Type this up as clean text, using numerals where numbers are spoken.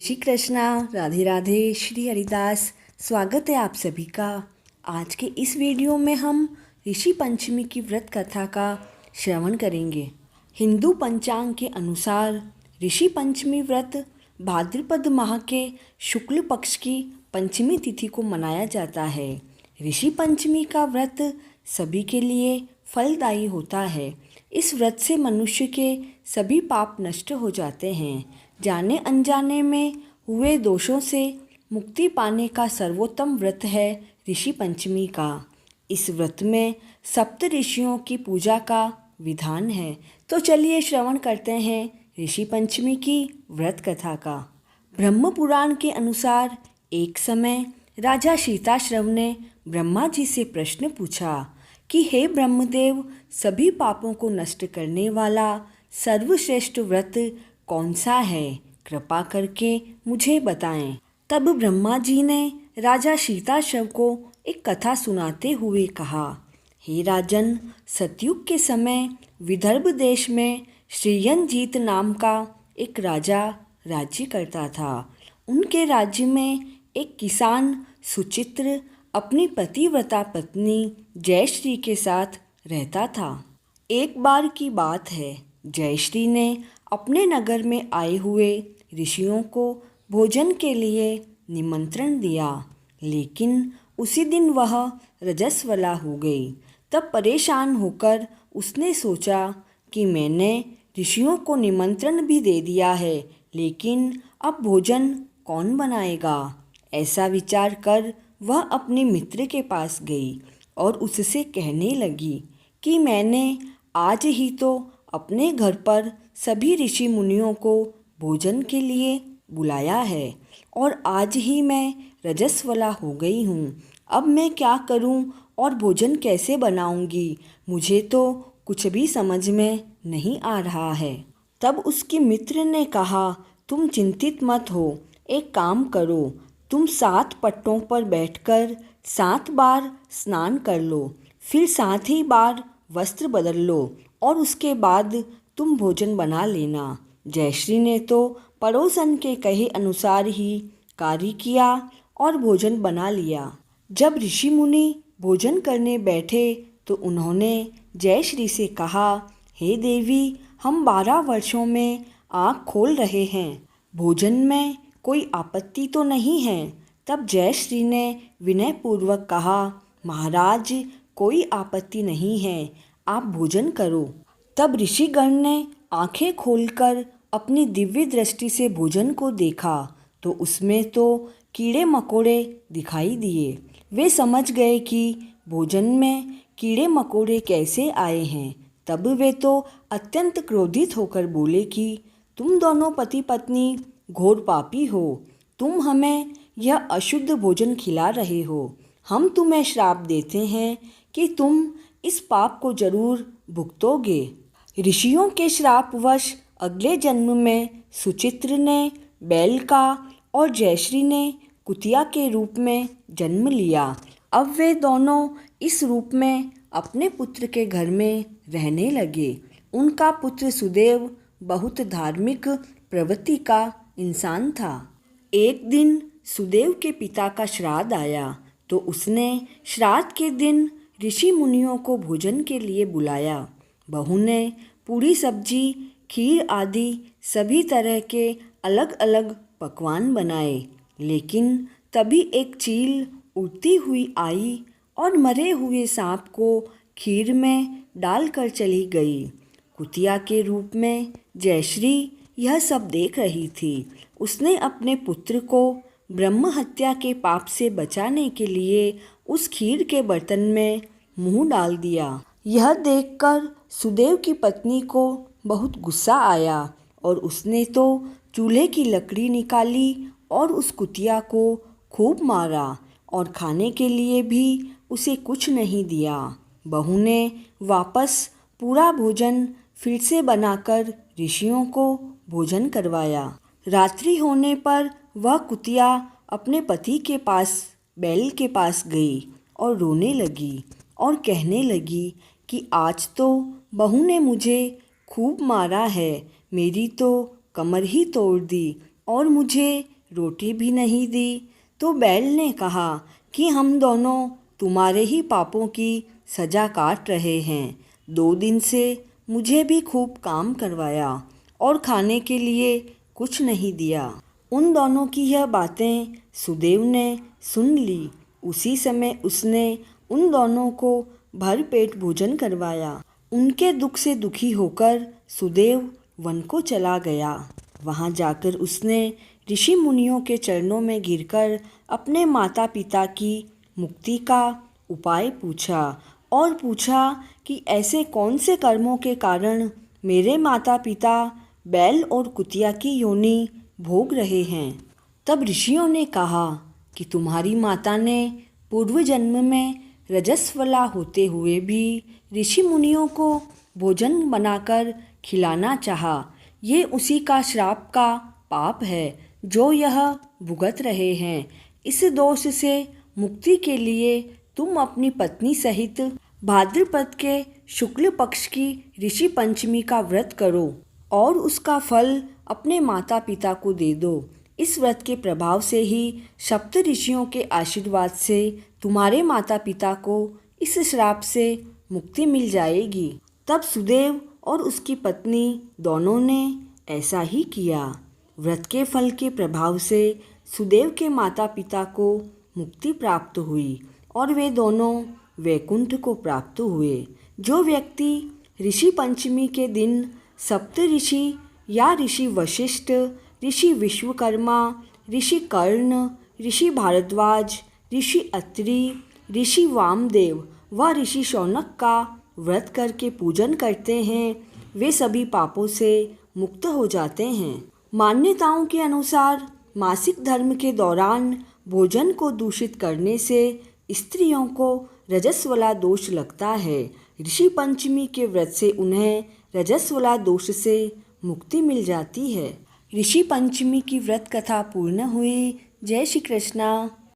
श्री कृष्णा, राधे राधे, श्री हरिदास। स्वागत है आप सभी का। आज के इस वीडियो में हम ऋषि पंचमी की व्रत कथा का श्रवण करेंगे। हिंदू पंचांग के अनुसार ऋषि पंचमी व्रत भाद्रपद माह के शुक्ल पक्ष की पंचमी तिथि को मनाया जाता है। ऋषि पंचमी का व्रत सभी के लिए फलदायी होता है। इस व्रत से मनुष्य के सभी पाप नष्ट हो जाते हैं। जाने अनजाने में हुए दोषों से मुक्ति पाने का सर्वोत्तम व्रत है ऋषि पंचमी का। इस व्रत में सप्त ऋषियों की पूजा का विधान है। तो चलिए श्रवण करते हैं ऋषि पंचमी की व्रत कथा का। ब्रह्म पुराण के अनुसार एक समय राजा शीताश्रव ने ब्रह्मा जी से प्रश्न पूछा कि हे ब्रह्मदेव, सभी पापों को नष्ट करने वाला सर्वश्रेष्ठ व्रत कौन सा है? कृपा करके मुझे बताएं। तब ब्रह्मा जी ने राजा शीताश्रव को एक कथा सुनाते हुए कहा, हे राजन, सतयुग के समय विदर्भ देश में श्रीयंजीत नाम का एक राजा राज्य करता था। उनके राज्य में एक किसान सुचित्र अपनी पतिव्रता पत्नी जयश्री के साथ रहता था। एक बार की बात है, जयश्री ने अपने नगर में आए हुए ऋषियों को भोजन के लिए निमंत्रण दिया, लेकिन उसी दिन वह रजस्वला हो गई। तब परेशान होकर उसने सोचा कि मैंने ऋषियों को निमंत्रण भी दे दिया है, लेकिन अब भोजन कौन बनाएगा? ऐसा विचार कर वह अपने मित्र के पास गई और उससे कहने लगी कि मैंने आज ही तो अपने घर पर सभी ऋषि मुनियों को भोजन के लिए बुलाया है और आज ही मैं रजस्वला हो गई हूँ। अब मैं क्या करूँ और भोजन कैसे बनाऊँगी? मुझे तो कुछ भी समझ में नहीं आ रहा है। तब उसके मित्र ने कहा, तुम चिंतित मत हो, एक काम करो, तुम 7 पट्टों पर बैठकर 7 बार स्नान कर लो, फिर 7 ही बार वस्त्र बदल लो और उसके बाद तुम भोजन बना लेना। जयश्री ने तो पड़ोसन के कहे अनुसार ही कार्य किया और भोजन बना लिया। जब ऋषि मुनि भोजन करने बैठे तो उन्होंने जयश्री से कहा, हे देवी, हम 12 वर्षों में आँख खोल रहे हैं, भोजन में कोई आपत्ति तो नहीं है? तब जयश्री ने विनयपूर्वक कहा, महाराज, कोई आपत्ति नहीं है, आप भोजन करो। तब ऋषिगण ने आंखें खोलकर अपनी दिव्य दृष्टि से भोजन को देखा तो उसमें तो कीड़े मकोड़े दिखाई दिए। वे समझ गए कि भोजन में कीड़े मकोड़े कैसे आए हैं। तब वे तो अत्यंत क्रोधित होकर बोले कि तुम दोनों पति पत्नी घोर पापी हो, तुम हमें यह अशुद्ध भोजन खिला रहे हो। हम तुम्हें श्राप देते हैं कि तुम इस पाप को जरूर भुगतोगे। ऋषियों के श्रापवश अगले जन्म में सुचित्र ने बैल का और जयश्री ने कुतिया के रूप में जन्म लिया। अब वे दोनों इस रूप में अपने पुत्र के घर में रहने लगे। उनका पुत्र सुदेव बहुत धार्मिक प्रवृत्ति का इंसान था। एक दिन सुदेव के पिता का श्राद्ध आया तो उसने श्राद्ध के दिन ऋषि मुनियों को भोजन के लिए बुलाया। बहू ने पूरी सब्जी, खीर आदि सभी तरह के अलग अलग पकवान बनाए, लेकिन तभी एक चील उड़ती हुई आई और मरे हुए सांप को खीर में डालकर चली गई। कुतिया के रूप में जयश्री यह सब देख रही थी। उसने अपने पुत्र को ब्रह्म हत्या के पाप से बचाने के लिए उस खीर के बर्तन में मुंह डाल दिया। यह देखकर सुदेव की पत्नी को बहुत गुस्सा आया और उसने तो चूल्हे की लकड़ी निकाली और उस कुतिया को खूब मारा और खाने के लिए भी उसे कुछ नहीं दिया। बहू ने वापस पूरा भोजन फिर से बनाकर ऋषियों को भोजन करवाया। रात्रि होने पर वह कुतिया अपने पति के पास बैल के पास गई और रोने लगी और कहने लगी कि आज तो बहू ने मुझे खूब मारा है, मेरी तो कमर ही तोड़ दी। और मुझे रोटी भी नहीं दी। तो बैल ने कहा कि हम दोनों तुम्हारे ही पापों की सज़ा काट रहे हैं। 2 दिन से मुझे भी खूब काम करवाया और खाने के लिए कुछ नहीं दिया। उन दोनों की यह बातें सुदेव ने सुन ली। उसी समय उसने उन दोनों को भरपेट भोजन करवाया। उनके दुख से दुखी होकर सुदेव वन को चला गया। वहाँ जाकर उसने ऋषि मुनियों के चरणों में गिरकर अपने माता पिता की मुक्ति का उपाय पूछा और पूछा कि ऐसे कौन से कर्मों के कारण मेरे माता पिता बैल और कुतिया की योनि भोग रहे हैं। तब ऋषियों ने कहा कि तुम्हारी माता ने पूर्व जन्म में रजस्वला होते हुए भी ऋषि मुनियों को भोजन बनाकर खिलाना चाहा। ये उसी का श्राप का पाप है जो यह भुगत रहे हैं। इस दोष से मुक्ति के लिए तुम अपनी पत्नी सहित भाद्रपद के शुक्ल पक्ष की ऋषि पंचमी का व्रत करो और उसका फल अपने माता पिता को दे दो। इस व्रत के प्रभाव से ही सप्त ऋषियों के आशीर्वाद से तुम्हारे माता पिता को इस श्राप से मुक्ति मिल जाएगी। तब सुदेव और उसकी पत्नी दोनों ने ऐसा ही किया। व्रत के फल के प्रभाव से सुदेव के माता पिता को मुक्ति प्राप्त हुई और वे दोनों वैकुंठ को प्राप्त हुए। जो व्यक्ति ऋषि पंचमी के दिन सप्त ऋषि या ऋषि वशिष्ठ, ऋषि विश्वकर्मा, ऋषि कर्ण, ऋषि भारद्वाज, ऋषि अत्रि, ऋषि वामदेव व ऋषि शौनक का व्रत करके पूजन करते हैं, वे सभी पापों से मुक्त हो जाते हैं। मान्यताओं के अनुसार मासिक धर्म के दौरान भोजन को दूषित करने से स्त्रियों को रजस्वला दोष लगता है। ऋषि पंचमी के व्रत से उन्हें रजस्वला दोष से मुक्ति मिल जाती है। ऋषि पंचमी की व्रत कथा पूर्ण हुई। जय श्री कृष्णा।